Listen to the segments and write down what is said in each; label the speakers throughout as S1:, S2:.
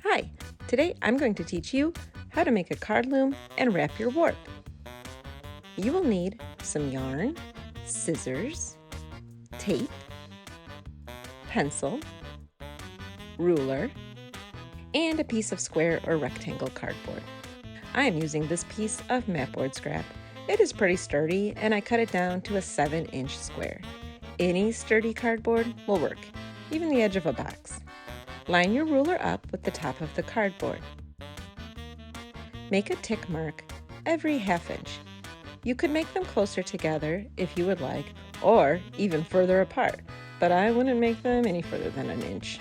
S1: Hi, today I'm going to teach you how to make a card loom and wrap your warp. You will need some yarn, scissors, tape, pencil, ruler, and a piece of square or rectangle cardboard. I am using this piece of mapboard scrap. It is pretty sturdy and I cut it down to a 7-inch square. Any sturdy cardboard will work, even the edge of a box. Line your ruler up with the top of the cardboard. Make a tick mark every 1/2 inch. You could make them closer together if you would like, or even further apart, but I wouldn't make them any further than 1 inch.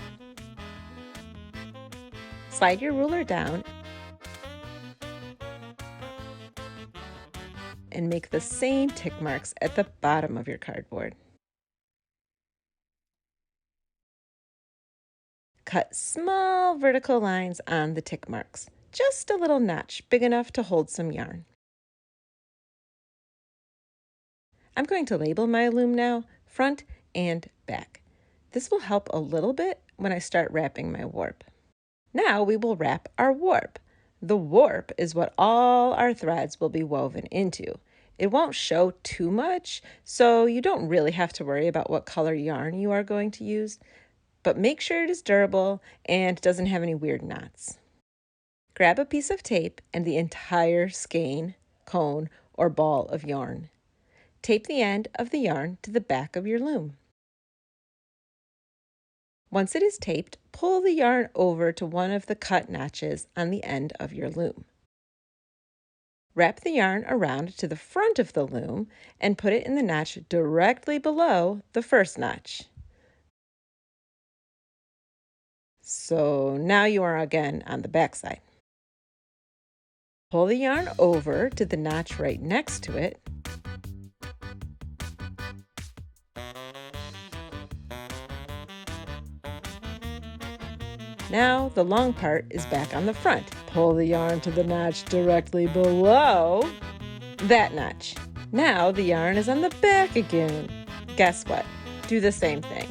S1: Slide your ruler down and make the same tick marks at the bottom of your cardboard. Cut small vertical lines on the tick marks, just a little notch big enough to hold some yarn. I'm going to label my loom now, front and back. This will help a little bit when I start wrapping my warp. Now we will wrap our warp. The warp is what all our threads will be woven into. It won't show too much, so you don't really have to worry about what color yarn you are going to use, but make sure it is durable and doesn't have any weird knots. Grab a piece of tape and the entire skein, cone, or ball of yarn. Tape the end of the yarn to the back of your loom. Once it is taped, pull the yarn over to one of the cut notches on the end of your loom. Wrap the yarn around to the front of the loom and put it in the notch directly below the first notch. So now you are again on the back side. Pull the yarn over to the notch right next to it. Now the long part is back on the front. Pull the yarn to the notch directly below that notch. Now the yarn is on the back again. Guess what? Do the same thing.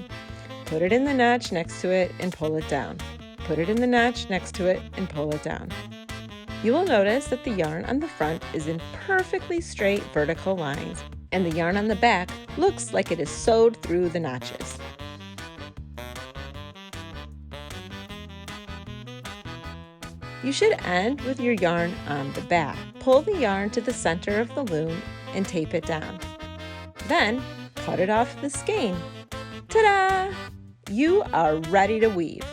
S1: Put it in the notch next to it and pull it down. Put it in the notch next to it and pull it down. You will notice that the yarn on the front is in perfectly straight vertical lines, and the yarn on the back looks like it is sewed through the notches. You should end with your yarn on the back. Pull the yarn to the center of the loom and tape it down. Then cut it off the skein. Ta-da! You are ready to weave.